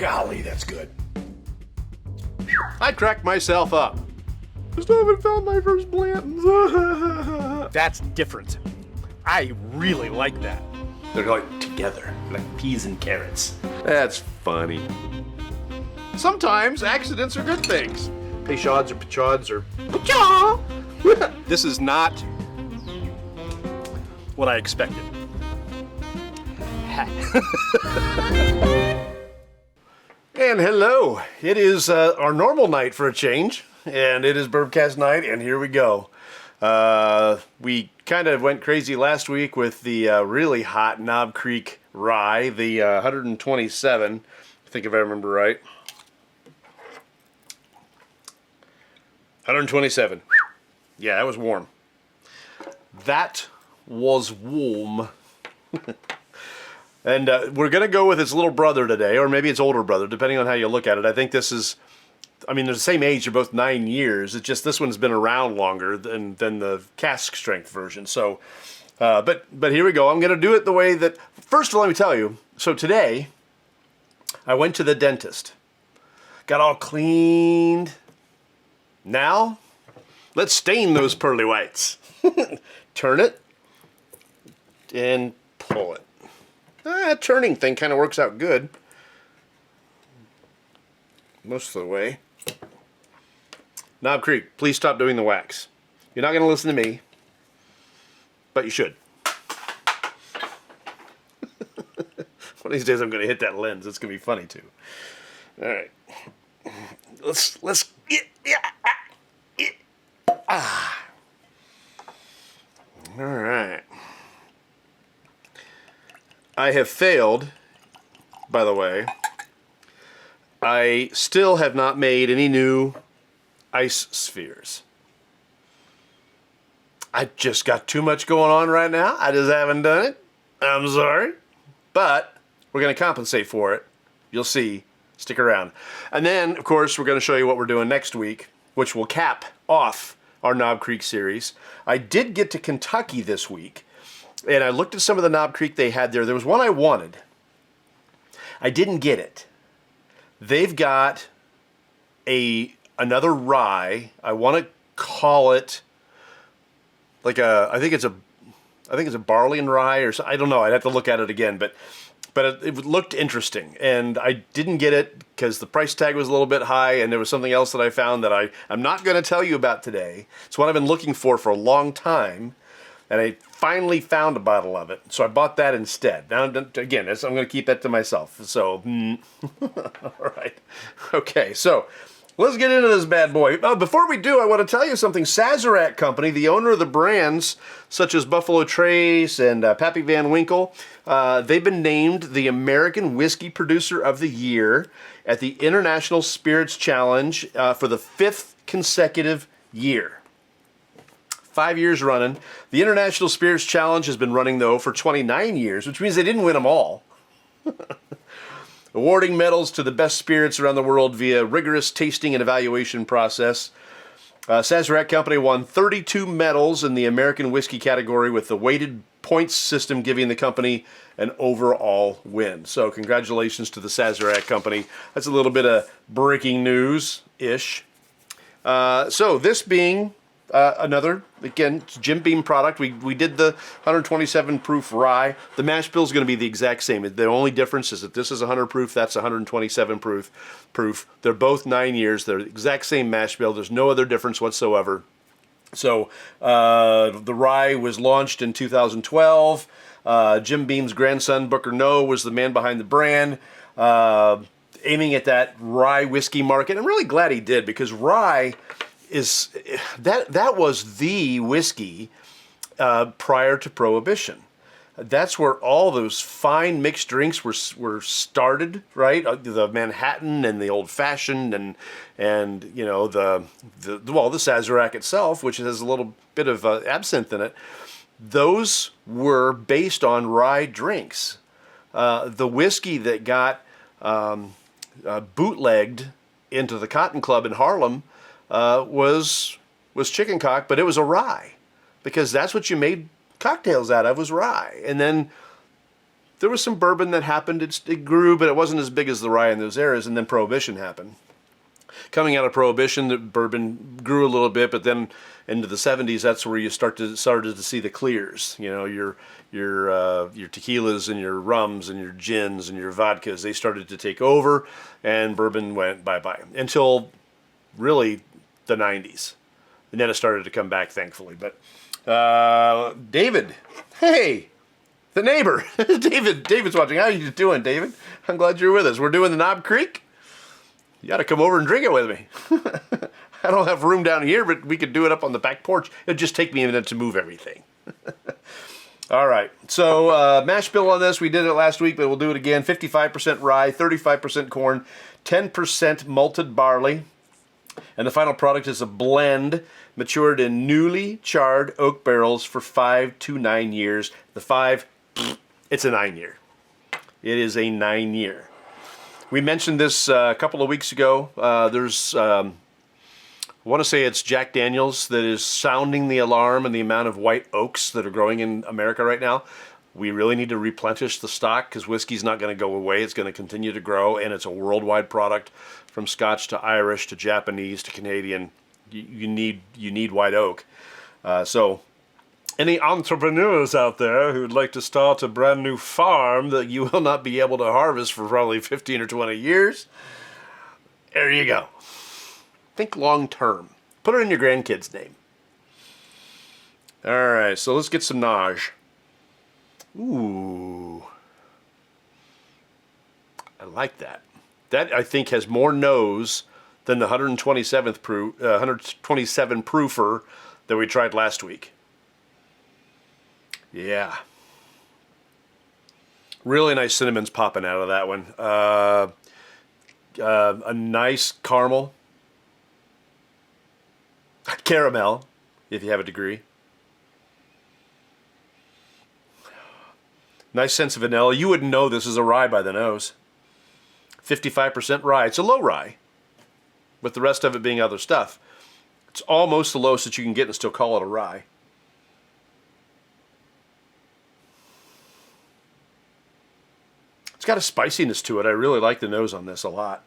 Golly, that's good. I cracked myself up. I still haven't found my first Blanton's. That's different. I really like that. They're like together, like peas and carrots. That's funny. Sometimes accidents are good things. Peychauds or Peychauds or Peychaud. This is not what I expected. And hello, it is our normal night for a change, and it is Bourbcast night, and here we go. We kind of went crazy last week with the really hot Knob Creek rye, the 127, I think if I remember right. 127. Yeah, that was warm. That was warm. And we're going to go with its little brother today, or maybe its older brother, depending on how you look at it. I think this is, I mean, they're the same age. They're both 9 years. It's just this one's been around longer than the cask strength version. So, but here we go. I'm going to do it the way that, first of all, let me tell you. So today, I went to the dentist. Got all cleaned. Now, let's stain those pearly whites. Turn it and pull it. That turning thing kind of works out good. Most of the way. Knob Creek, please stop doing the wax. You're not going to listen to me, but you should. One of these days I'm going to hit that lens. It's going to be funny too. All right. Let's All right. I have failed, by the way. I still have not made any new ice spheres. I just got too much going on right now. I just haven't done it. I'm sorry. But we're going to compensate for it. You'll see. Stick around. And then, of course, we're going to show you what we're doing next week, which will cap off our Knob Creek series. I did get to Kentucky this week. And I looked at some of the Knob Creek they had there. There was one I wanted. I didn't get it. They've got another rye. I want to call it like I think it's a barley and rye or something. I don't know. I'd have to look at it again, but it looked interesting. And I didn't get it because the price tag was a little bit high, and there was something else that I found that I'm not going to tell you about today. It's what I've been looking for a long time. And I finally found a bottle of it, so I bought that instead. Now, again, I'm going to keep that to myself. So, all right. Okay, so let's get into this bad boy. Before we do, I want to tell you something. Sazerac Company, the owner of the brands such as Buffalo Trace and Pappy Van Winkle, they've been named the American Whiskey Producer of the Year at the International Spirits Challenge for the 5th consecutive year. 5 years running. The International Spirits Challenge has been running, though, for 29 years, which means they didn't win them all. Awarding medals to the best spirits around the world via rigorous tasting and evaluation process. Sazerac Company won 32 medals in the American whiskey category, with the weighted points system giving the company an overall win. So congratulations to the Sazerac Company. That's a little bit of breaking news-ish. So this being another, again, Jim Beam product. We did the 127 proof rye. The mash bill is going to be the exact same. The only difference is that this is 100 proof, that's 127 proof. They're both 9 years. They're the exact same mash bill. There's no other difference whatsoever. So the rye was launched in 2012. Jim Beam's grandson, Booker Noe, was the man behind the brand, aiming at that rye whiskey market. I'm really glad he did, because rye that was the whiskey prior to Prohibition. That's where all those fine mixed drinks were started, right? The Manhattan and the Old Fashioned and you know the Sazerac itself, which has a little bit of absinthe in it. Those were based on rye drinks. The whiskey that got bootlegged into the Cotton Club in Harlem was chicken cock, but it was a rye, because that's what you made cocktails out of, was rye. And then there was some bourbon that happened. It grew, but it wasn't as big as the rye in those eras. And then Prohibition happened. Coming out of Prohibition, the bourbon grew a little bit, but then into the 70s, that's where you started to see the clears. You know, your tequilas and your rums and your gins and your vodkas. They started to take over, and bourbon went bye-bye until really the 90s. And then it started to come back, thankfully. But David, hey, the neighbor, David's watching. How are you doing, David? I'm glad you're with us. We're doing the Knob Creek. You got to come over and drink it with me. I don't have room down here, but we could do it up on the back porch. It'd just take me a minute to move everything. All right, so mash bill on this. We did it last week, but we'll do it again. 55% rye, 35% corn, 10% malted barley. And the final product is a blend matured in newly charred oak barrels for 5 to 9 years. The 5, it's a 9-year. It is a 9-year. We mentioned this a couple of weeks ago. I want to say it's Jack Daniels that is sounding the alarm and the amount of white oaks that are growing in America right now. We really need to replenish the stock because whiskey's not going to go away. It's going to continue to grow, and it's a worldwide product from Scotch to Irish to Japanese to Canadian. You need white oak. So any entrepreneurs out there who'd like to start a brand new farm that you will not be able to harvest for probably 15 or 20 years, there you go. Think long term. Put it in your grandkid's name. All right, so let's get some Naj. Ooh. I like that. That, I think, has more nose than the 127 proofer that we tried last week. Yeah. Really nice cinnamon's popping out of that one. A nice caramel. Caramel, if you have a degree. Nice sense of vanilla. You wouldn't know this is a rye by the nose. 55% rye. It's a low rye, with the rest of it being other stuff. It's almost the lowest that you can get and still call it a rye. It's got a spiciness to it. I really like the nose on this a lot.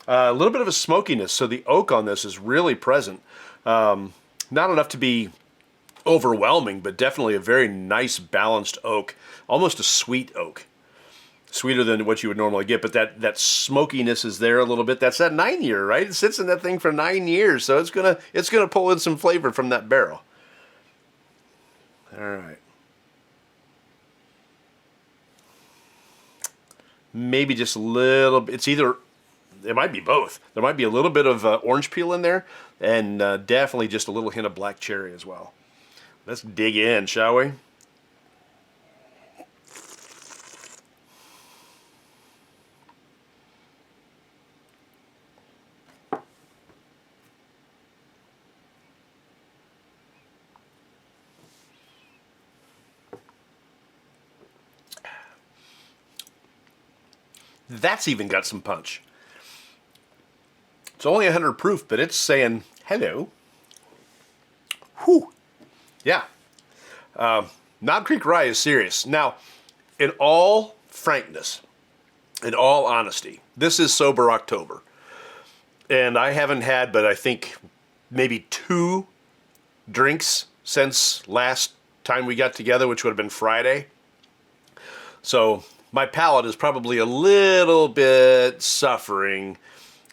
A little bit of a smokiness, so the oak on this is really present. Not enough to be overwhelming, but definitely a very nice balanced oak. Almost a sweet oak. Sweeter than what you would normally get, but that smokiness is there a little bit. That's that 9-year, right? It sits in that thing for 9 years, so it's gonna pull in some flavor from that barrel. All right. Maybe just a little bit. It's either, it might be both. There might be a little bit of orange peel in there, and definitely just a little hint of black cherry as well. Let's dig in, shall we? That's even got some punch. It's only 100 proof, but it's saying hello. Whew. Yeah. Knob Creek Rye is serious. Now, in all frankness, in all honesty, this is sober October. And I haven't had, but I think maybe 2 drinks since last time we got together, which would have been Friday. So my palate is probably a little bit suffering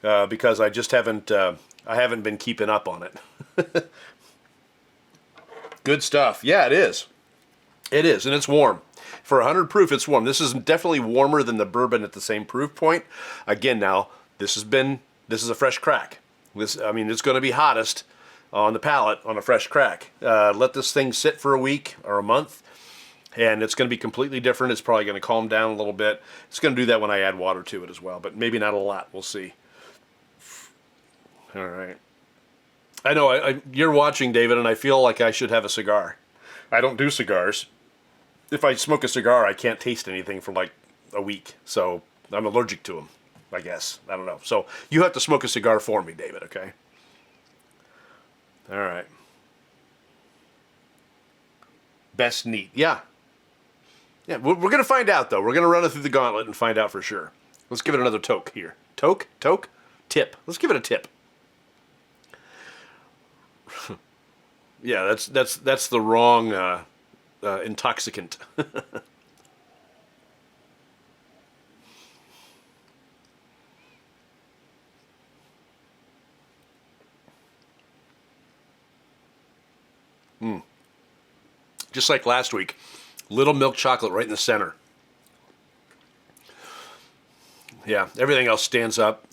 because I just haven't been keeping up on it. Good stuff. Yeah, it is. It is, and it's warm. For 100 proof, it's warm. This is definitely warmer than the bourbon at the same proof point. Again, now this is a fresh crack. It's going to be hottest on the palate on a fresh crack. Let this thing sit for a week or a month, and it's going to be completely different. It's probably going to calm down a little bit. It's going to do that when I add water to it as well, but maybe not a lot. We'll see. All right. I know you're watching, David, and I feel like I should have a cigar. I don't do cigars. If I smoke a cigar, I can't taste anything for like a week, so I'm allergic to them, I guess. I don't know. So you have to smoke a cigar for me, David, okay? All right. Best neat. Yeah. Yeah, we're going to find out, though. We're going to run it through the gauntlet and find out for sure. Let's give it another toke here. Toke? Tip. Let's give it a tip. Yeah, that's the wrong intoxicant. Just like last week, little milk chocolate right in the center. Yeah, everything else stands up.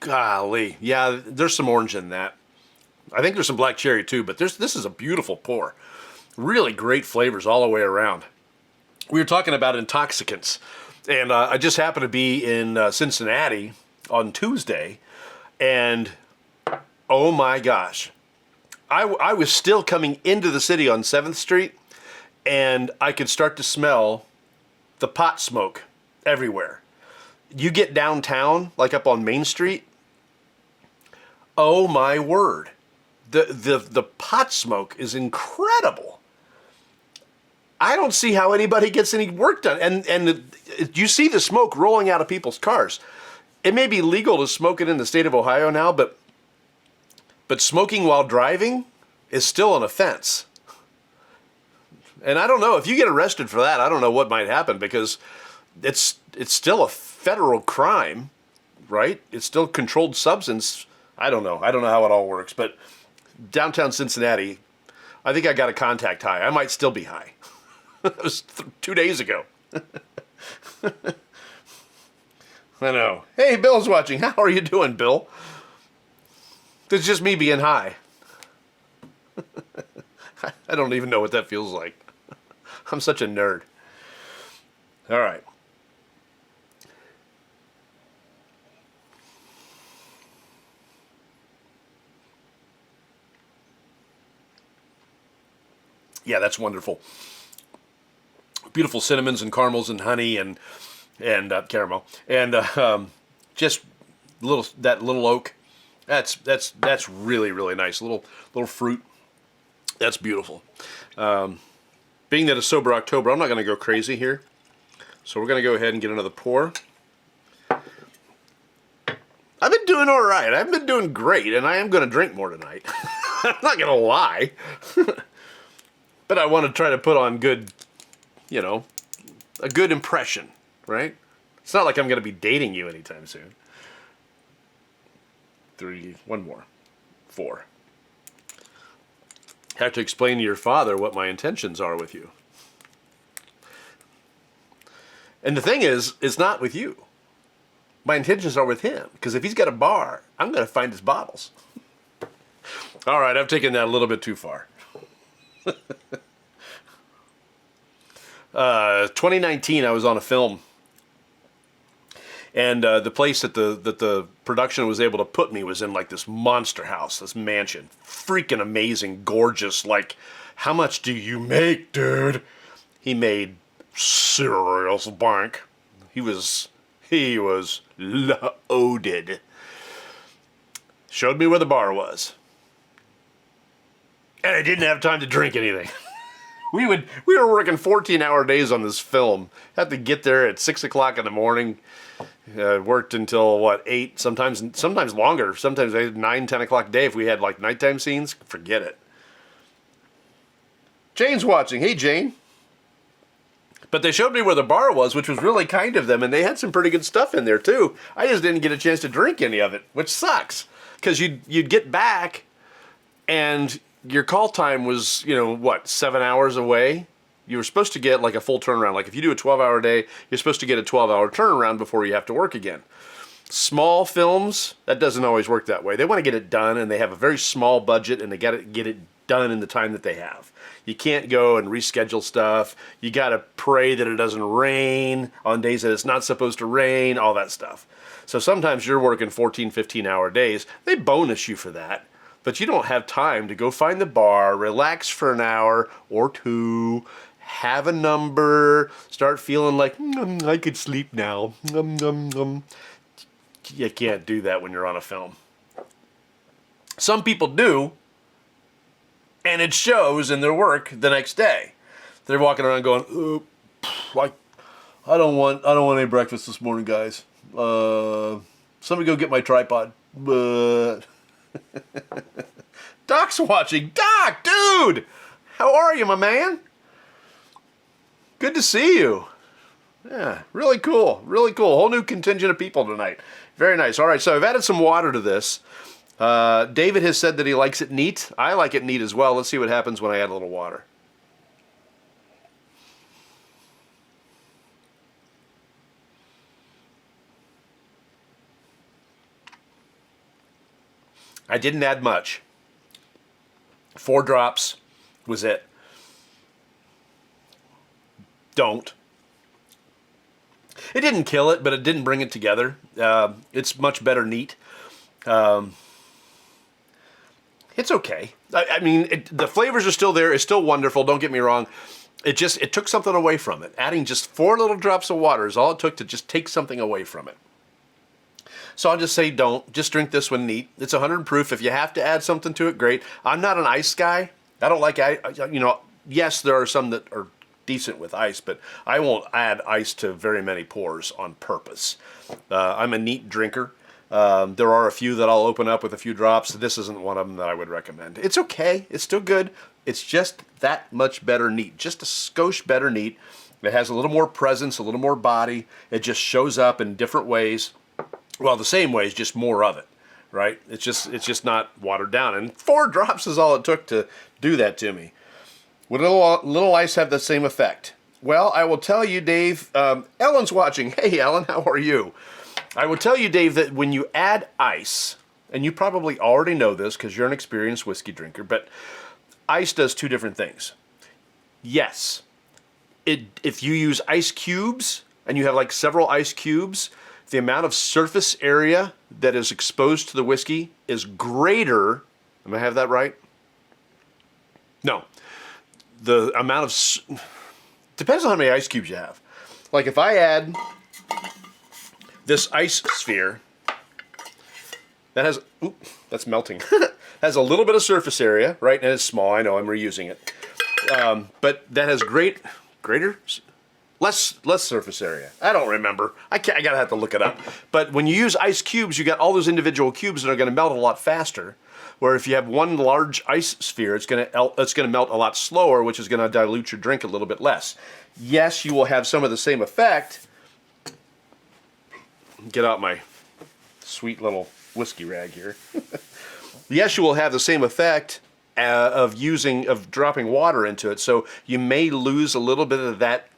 Golly, yeah, there's some orange in that. I think there's some black cherry too, but this is a beautiful pour. Really great flavors all the way around. We were talking about intoxicants, and I just happened to be in Cincinnati on Tuesday, and oh my gosh, I was still coming into the city on 7th Street, and I could start to smell the pot smoke everywhere. You get downtown, like up on Main Street, oh my word. The pot smoke is incredible. I don't see how anybody gets any work done. And you see the smoke rolling out of people's cars. It may be legal to smoke it in the state of Ohio now, but smoking while driving is still an offense. And I don't know, if you get arrested for that, I don't know what might happen, because it's still a federal crime, right? It's still controlled substance. I don't know how it all works, but downtown Cincinnati, I think I got a contact high. I might still be high. It was 2 days ago. I know. Hey, Bill's watching. How are you doing, Bill? It's just me being high. I don't even know what that feels like. I'm such a nerd. All right. Yeah, that's wonderful. Beautiful cinnamons and caramels and honey and caramel and just little oak. That's really, really nice. Little fruit. That's beautiful. Being that it's sober October, I'm not going to go crazy here, so we're going to go ahead and get another pour. I've been doing all right. I've been doing great, and I am going to drink more tonight. I'm not going to lie. But I want to try to put on a good impression, right? It's not like I'm going to be dating you anytime soon. 3, one more, 4. Have to explain to your father what my intentions are with you. And the thing is, it's not with you. My intentions are with him, because if he's got a bar, I'm going to find his bottles. All right, I've taken that a little bit too far. 2019, I was on a film, and the place that the production was able to put me was in like this monster house, this mansion, freaking amazing, gorgeous. Like, how much do you make, dude? He made serious bank. He was loaded. Showed me where the bar was, and I didn't have time to drink anything. We were working 14-hour days on this film. Had to get there at 6 o'clock in the morning. Worked until 8? Sometimes longer. Sometimes 9, 10 o'clock a day if we had like nighttime scenes. Forget it. Jane's watching. Hey, Jane. But they showed me where the bar was, which was really kind of them, and they had some pretty good stuff in there too. I just didn't get a chance to drink any of it, which sucks, because you'd get back and your call time was, 7 hours away? You were supposed to get like a full turnaround. Like if you do a 12-hour day, you're supposed to get a 12-hour turnaround before you have to work again. Small films, that doesn't always work that way. They want to get it done, and they have a very small budget, and they got to get it done in the time that they have. You can't go and reschedule stuff. You got to pray that it doesn't rain on days that it's not supposed to rain, all that stuff. So sometimes you're working 14, 15-hour days. They bonus you for that. But you don't have time to go find the bar, relax for an hour or 2, have a number, start feeling like, I could sleep now. You can't do that when you're on a film. Some people do, and it shows in their work the next day. They're walking around going, like, I don't want any breakfast this morning, guys. Somebody go get my tripod. But Doc's watching. Doc, dude, how are you, my man? Good to see you. Yeah, really cool, really cool. Whole new contingent of people tonight. Very nice. All right, so I've added some water to this. David has said that he likes it neat. I like it neat as well. Let's see what happens when I add a little water. I didn't add much. 4 drops was it. Don't. It didn't kill it, but it didn't bring it together. It's much better neat. It's okay. I mean, the flavors are still there. It's still wonderful. Don't get me wrong. It took something away from it. Adding just 4 little drops of water is all it took to just take something away from it. So I'll just say don't. Just drink this one neat. It's 100 proof. If you have to add something to it, great. I'm not an ice guy. I don't like ice. You know, yes, there are some that are decent with ice, but I won't add ice to very many pours on purpose. I'm a neat drinker. There are a few that I'll open up with a few drops. This isn't one of them that I would recommend. It's okay. It's still good. It's just that much better neat. Just a skosh better neat. It has a little more presence, a little more body. It just shows up in different ways. Well, the same ways, just more of it, right? It's just not watered down. And 4 drops is all it took to do that to me. Would a little ice have the same effect? Well, I will tell you, Dave. Ellen's watching. Hey, Ellen, how are you? I will tell you, Dave, that when you add ice, and you probably already know this because you're an experienced whiskey drinker, but ice does 2 different things. Yes, if you use ice cubes and you have like several ice cubes, the amount of surface area that is exposed to the whiskey is greater. Am I have that right? No. The amount of... Depends on how many ice cubes you have. Like if I add this ice sphere, that has... Oop, that's melting. Has a little bit of surface area, right? And it's small. I know, I'm reusing it. But that has greater... Less surface area. I don't remember. I gotta have to look it up. But when you use ice cubes, you got all those individual cubes that are going to melt a lot faster. Where if you have one large ice sphere, it's going to melt a lot slower, which is going to dilute your drink a little bit less. Yes, you will have some of the same effect. Get out my sweet little whiskey rag here. Yes, you will have the same effect of dropping water into it. So you may lose a little bit of that.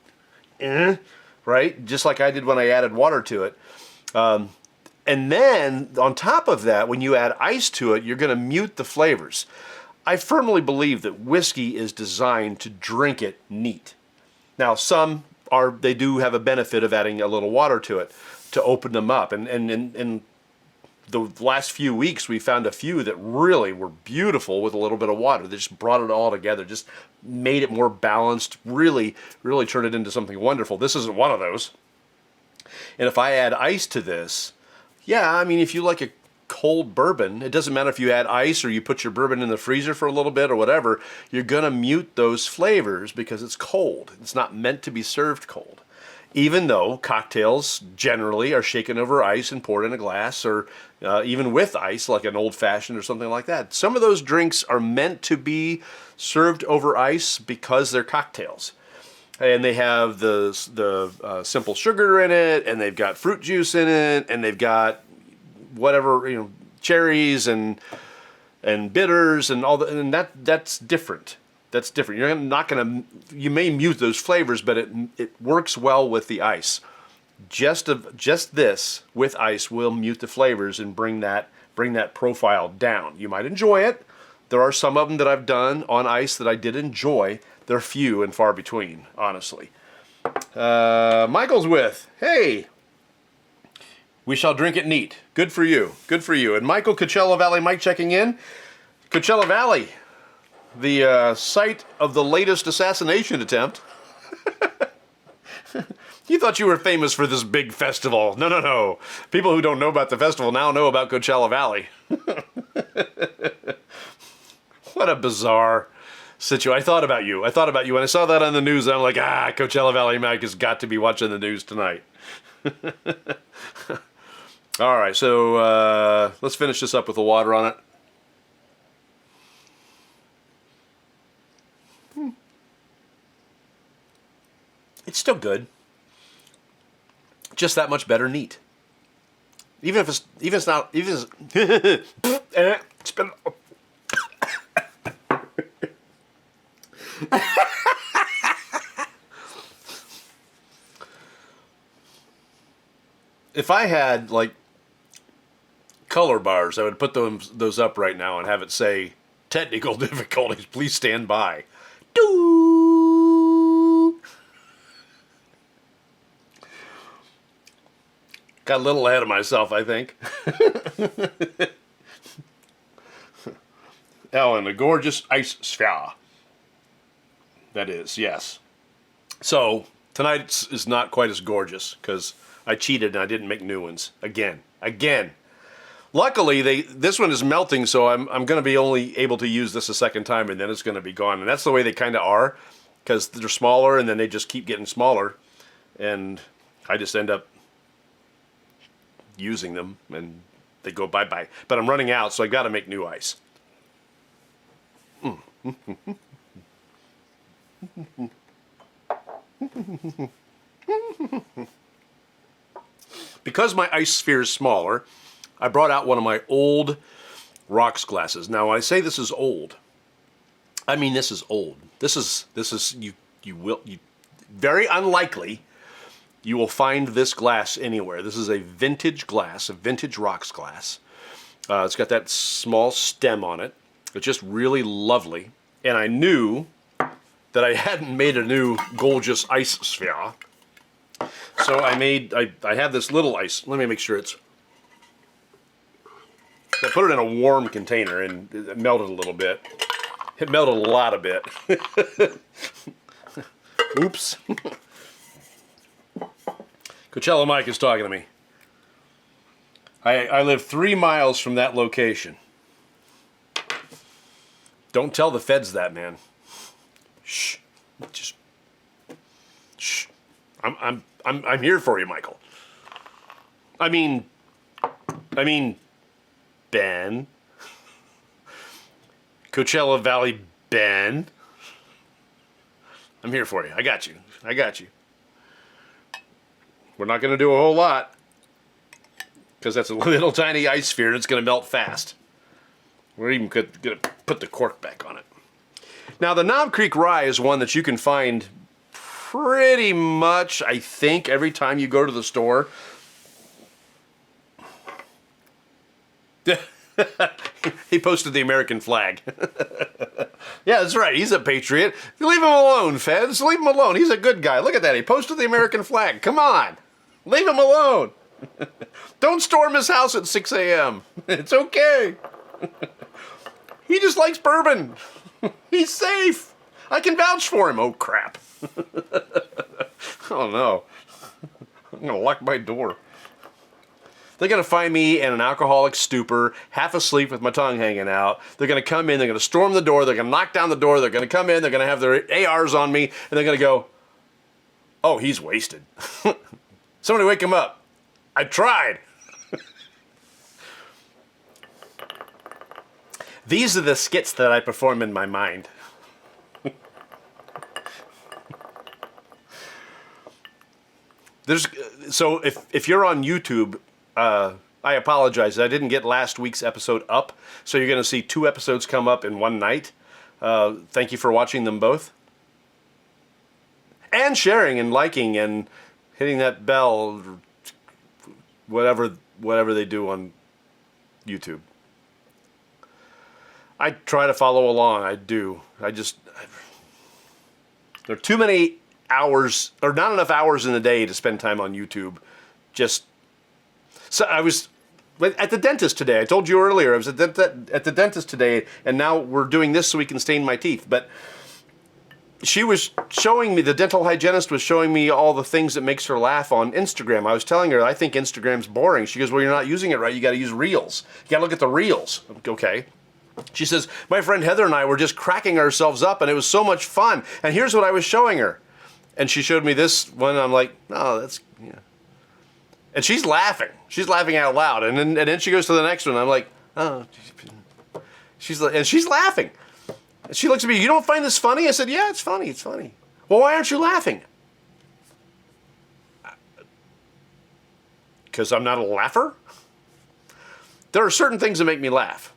Right? Just like I did when I added water to it. And then, on top of that, when you add ice to it, you're going to mute the flavors. I firmly believe that whiskey is designed to drink it neat. Now, they do have a benefit of adding a little water to it to open them up. And in the last few weeks, we found a few that really were beautiful with a little bit of water. They just brought it all together, just made it more balanced, really, really turned it into something wonderful. This isn't one of those. And if I add ice to this, yeah, I mean, if you like a cold bourbon, it doesn't matter if you add ice or you put your bourbon in the freezer for a little bit or whatever, you're going to mute those flavors because it's cold. It's not meant to be served cold. Even though cocktails generally are shaken over ice and poured in a glass, or even with ice, like an old-fashioned or something like that. Some of those drinks are meant to be served over ice because they're cocktails. And they have the simple sugar in it, and they've got fruit juice in it, and they've got whatever, cherries and bitters and all that, and that's different. That's different. You may mute those flavors, but it works well with the ice. Just this with ice will mute the flavors and bring that profile down. You might enjoy it. There are some of them that I've done on ice that I did enjoy. They're few and far between, honestly. Michael's with, hey, we shall drink it neat. Good for you. Good for you. And Michael, Coachella Valley Mike checking in. Coachella Valley, the site of the latest assassination attempt. You thought you were famous for this big festival. No, no, no. People who don't know about the festival now know about Coachella Valley. What a bizarre situation. I thought about you. When I saw that on the news, I'm like, Coachella Valley Mike has got to be watching the news tonight. All right, so let's finish this up with the water on it. It's still good. Just that much better neat. Even if it's not, it's been. If I had like color bars, I would put those up right now and have it say technical difficulties. Please stand by. Doo. Got a little ahead of myself, I think. And a gorgeous ice sphere. That is, yes. So tonight is not quite as gorgeous because I cheated and I didn't make new ones again. Luckily, this one is melting, so I'm going to be only able to use this a second time, and then it's going to be gone. And that's the way they kind of are, because they're smaller, and then they just keep getting smaller, and I just end up using them, and they go bye-bye. But I'm running out, so I got to make new ice. Because my ice sphere is smaller, I brought out one of my old rocks glasses. Now, when I say this is old, I mean this is old. This is very unlikely you will find this glass anywhere. This is a vintage glass, a vintage rocks glass. It's got that small stem on it. It's just really lovely. And I knew that I hadn't made a new gorgeous ice sphere. So I have this little ice. Let me make sure it's... I put it in a warm container and it melted a little bit. It melted a lot a bit. Oops. Coachella Mike is talking to me. I live 3 miles from that location. Don't tell the feds that, man. Shh. Just shh. I'm here for you, Michael. I mean, Ben. Coachella Valley Ben. I'm here for you. I got you. We're not going to do a whole lot because that's a little tiny ice sphere and it's going to melt fast. We're even going to put the cork back on it. Now, the Knob Creek Rye is one that you can find pretty much, I think, every time you go to the store. He posted the American flag. Yeah, that's right. He's a patriot. Leave him alone, feds. Leave him alone. He's a good guy. Look at that. He posted the American flag. Come on. Leave him alone. Don't storm his house at 6 a.m. It's okay. He just likes bourbon. He's safe. I can vouch for him. Oh, crap. Oh, no. I'm going to lock my door. They're going to find me in an alcoholic stupor, half asleep with my tongue hanging out. They're going to come in, they're going to storm the door, they're going to knock down the door, they're going to come in, they're going to have their ARs on me, and they're going to go, oh, he's wasted. Somebody wake him up. I tried. These are the skits that I perform in my mind. So if you're on YouTube, I apologize. I didn't get last week's episode up, so you're going to see 2 episodes come up in one night. Thank you for watching them both. And sharing and liking and hitting that bell, whatever they do on YouTube. I try to follow along. I do. There are too many hours, or not enough hours in the day to spend time on YouTube. So I was at the dentist today. I told you earlier I was at the dentist today, and now we're doing this so we can stain my teeth. But she was showing me, the dental hygienist was showing me all the things that makes her laugh on Instagram. I was telling her, I think Instagram's boring. She goes, well, you're not using it right. You got to use Reels. You got to look at the Reels. Okay. She says, my friend Heather and I were just cracking ourselves up and it was so much fun. And here's what I was showing her. And she showed me this one. I'm like, oh, that's, yeah. And she's laughing. She's laughing out loud. And then she goes to the next one. I'm like, oh, she's laughing. And she looks at me, you don't find this funny? I said, yeah, it's funny. It's funny. Well, why aren't you laughing? Because I'm not a laugher? There are certain things that make me laugh.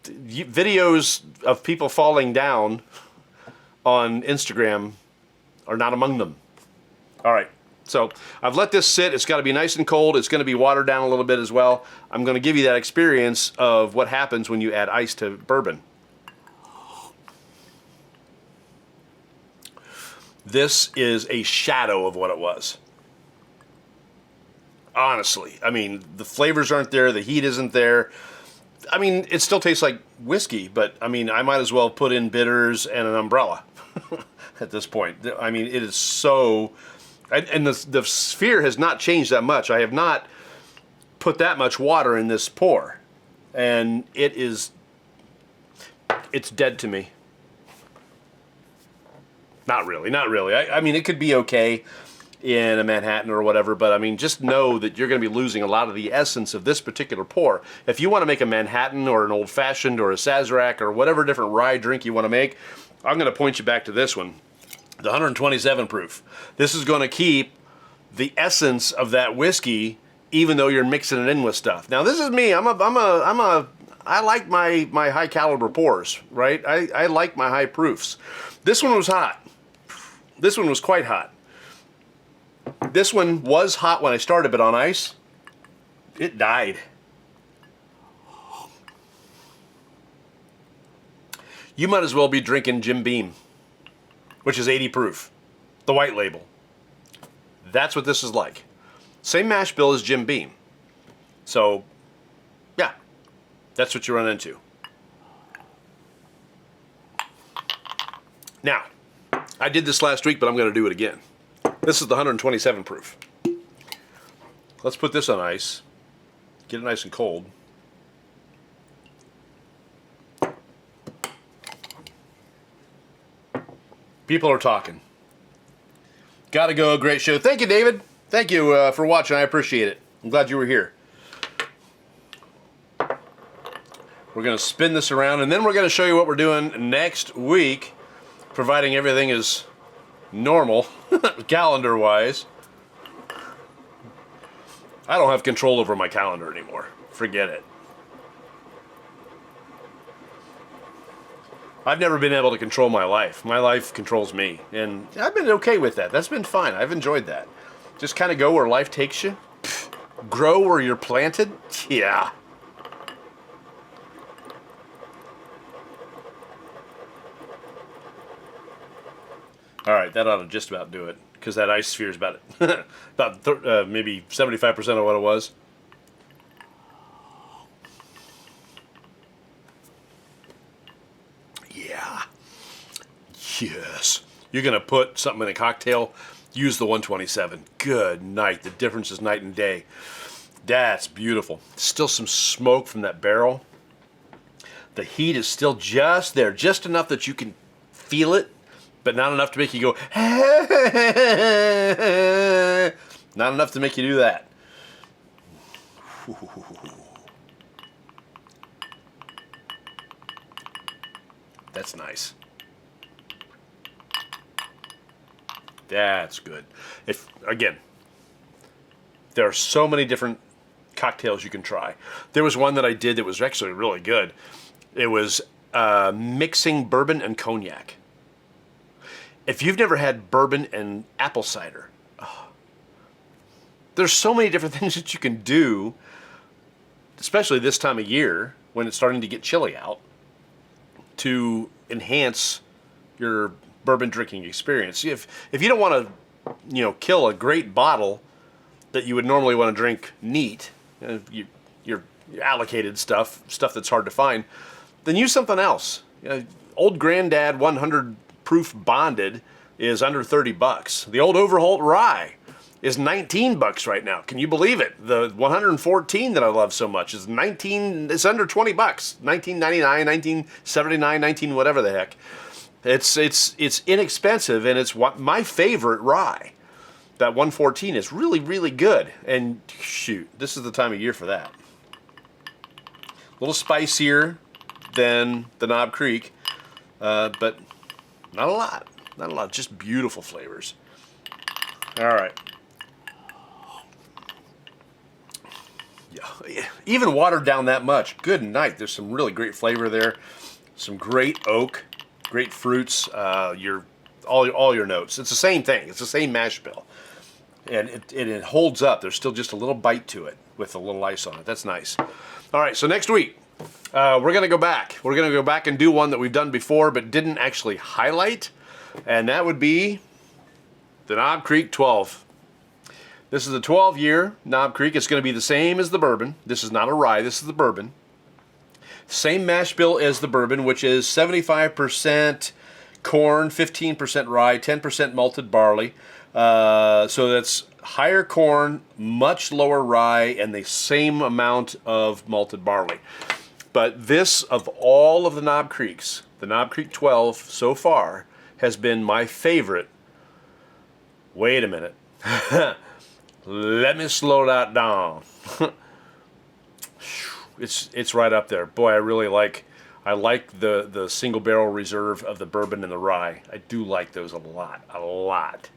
Videos of people falling down on Instagram are not among them. All right, so I've let this sit. It's got to be nice and cold. It's going to be watered down a little bit as well. I'm going to give you that experience of what happens when you add ice to bourbon. This is a shadow of what it was. Honestly, I mean, the flavors aren't there. The heat isn't there. I mean, it still tastes like whiskey, but I mean, I might as well put in bitters and an umbrella at this point. I mean, it is so, and the sphere has not changed that much. I have not put that much water in this pour, and it's dead to me. Not really, not really. I mean, it could be okay in a Manhattan or whatever, but I mean, just know that you're going to be losing a lot of the essence of this particular pour. If you want to make a Manhattan or an Old Fashioned or a Sazerac or whatever different rye drink you want to make, I'm going to point you back to this one, the 127 proof. This is going to keep the essence of that whiskey, even though you're mixing it in with stuff. Now, this is me. I like my high caliber pours, right? I like my high proofs. This one was hot. This one was quite hot. This one was hot when I started, but on ice, it died. You might as well be drinking Jim Beam, which is 80 proof, the white label. That's what this is like. Same mash bill as Jim Beam. So, yeah, that's what you run into. Now, I did this last week, but I'm going to do it again. This is the 127 proof. Let's put this on ice. Get it nice and cold. People are talking. Gotta go. Great show. Thank you, David. Thank you for watching. I appreciate it. I'm glad you were here. We're going to spin this around, and then we're going to show you what we're doing next week, providing everything is normal, calendar-wise. I don't have control over my calendar anymore. Forget it. I've never been able to control my life. My life controls me, and I've been okay with that. That's been fine. I've enjoyed that. Just kind of go where life takes you. Grow where you're planted. Yeah. All right, that ought to just about do it, because that ice sphere is about maybe 75% of what it was. Yeah. Yes. You're going to put something in a cocktail, use the 127. Good night. The difference is night and day. That's beautiful. Still some smoke from that barrel. The heat is still just there, just enough that you can feel it, but not enough to make you go, not enough to make you do that. That's nice. That's good. Again, there are so many different cocktails you can try. There was one that I did that was actually really good. It was mixing bourbon and cognac. If you've never had bourbon and apple cider, there's so many different things that you can do, especially this time of year when it's starting to get chilly out, to enhance your bourbon drinking experience. If you don't want to, kill a great bottle that you would normally want to drink neat, your allocated stuff that's hard to find, then use something else. Old Granddad 100 proof bonded is under $30. The old Overholt Rye is $19 right now. Can you believe it? The 114 that I love so much is 19. It's under $20. $19.99, $19.79, 19 whatever the heck. It's inexpensive, and it's what my favorite rye. That 114 is really, really good. And shoot, this is the time of year for that. A little spicier than the Knob Creek, but not a lot. Not a lot. Just beautiful flavors. All right. Yeah, even watered down that much. Good night. There's some really great flavor there. Some great oak, great fruits. All your notes. It's the same thing. It's the same mash bill, and it holds up. There's still just a little bite to it with a little ice on it. That's nice. All right. So next week we're gonna go back. We're gonna go back and do one that we've done before but didn't actually highlight, and that would be the Knob Creek 12. This is a 12-year Knob Creek. It's going to be the same as the bourbon. This is not a rye. This is the bourbon. Same mash bill as the bourbon, which is 75% corn, 15% rye, 10% malted barley. So that's higher corn, much lower rye, and the same amount of malted barley. But this, of all of the Knob Creeks, the Knob Creek 12 so far has been my favorite. Wait a minute. Let me slow that down. It's right up there. Boy, I like the single barrel reserve of the bourbon and the rye. I do like those a lot.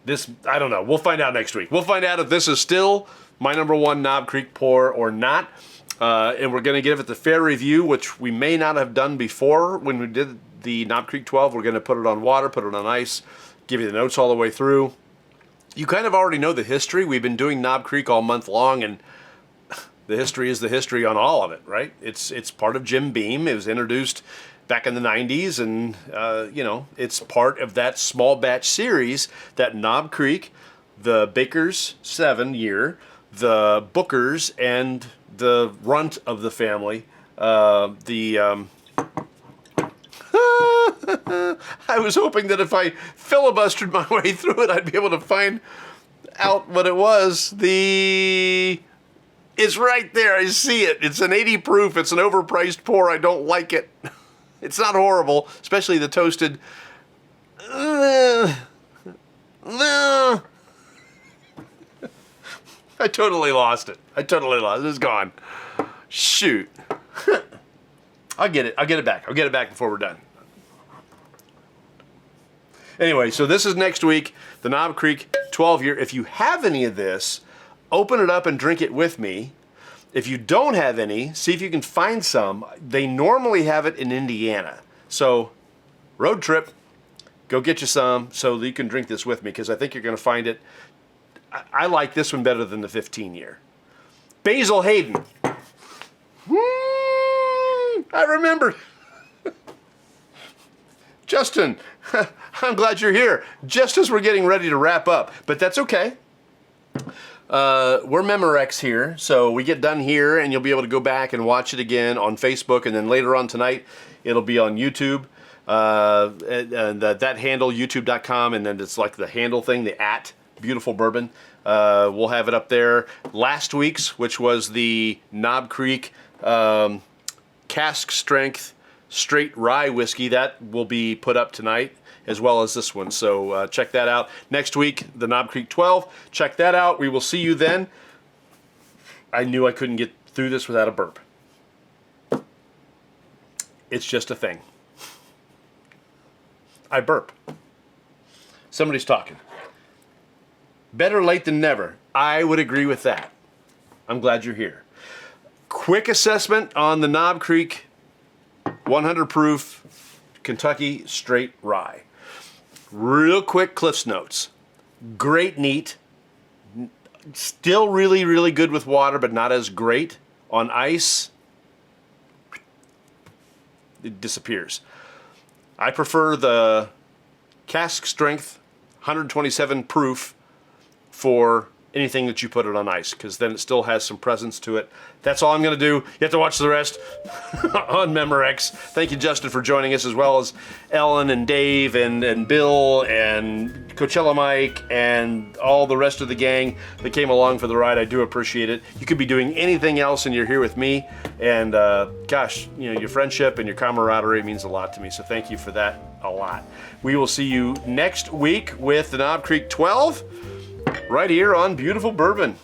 This, I don't know. We'll find out next week. We'll find out if this is still my number one Knob Creek pour or not. And we're going to give it the fair review, which we may not have done before when we did the Knob Creek 12. We're going to put it on water, put it on ice, give you the notes all the way through. You kind of already know the history. We've been doing Knob Creek all month long, and the history is the history on all of it, right? It's part of Jim Beam. It was introduced back in the 90s, and, it's part of that small batch series that Knob Creek, the Baker's 7-year, the Booker's, and the runt of the family, I was hoping that if I filibustered my way through it, I'd be able to find out what it was. It's right there. I see it. It's an 80 proof. It's an overpriced pour. I don't like it. It's not horrible, especially the toasted. I totally lost it. It's gone. Shoot. I'll get it back. I'll get it back before we're done. Anyway, so this is next week, the Knob Creek 12-year. If you have any of this, open it up and drink it with me. If you don't have any, see if you can find some. They normally have it in Indiana. So, road trip, go get you some so that you can drink this with me, because I think you're going to find it. I like this one better than the 15-year. Basil Hayden. I remembered. Justin, I'm glad you're here, just as we're getting ready to wrap up, but that's okay. We're Memorex here, so we get done here, and you'll be able to go back and watch it again on Facebook, and then later on tonight, it'll be on YouTube, and that handle, youtube.com, and then it's like the handle thing, the @Beautiful Bourbon. We'll have it up there. Last week's, which was the Knob Creek cask strength straight rye whiskey, that will be put up tonight, as well as this one. So check that out. Next week, the Knob Creek 12. Check that out. We will see you then. I knew I couldn't get through this without a burp. It's just a thing. I burp. Somebody's talking. Better late than never. I would agree with that. I'm glad you're here. Quick assessment on the Knob Creek 100 proof Kentucky straight rye. Real quick Cliff's Notes. Great neat. Still really, really good with water, but not as great. On ice, it disappears. I prefer the cask strength 127 proof for anything that you put it on ice, because then it still has some presence to it. That's all I'm going to do. You have to watch the rest on Memorex. Thank you, Justin, for joining us, as well as Ellen and Dave and Bill and Coachella Mike and all the rest of the gang that came along for the ride. I do appreciate it. You could be doing anything else, and you're here with me. And gosh, you know, your friendship and your camaraderie means a lot to me. So thank you for that a lot. We will see you next week with the Knob Creek 12 right here on Beautiful Bourbon.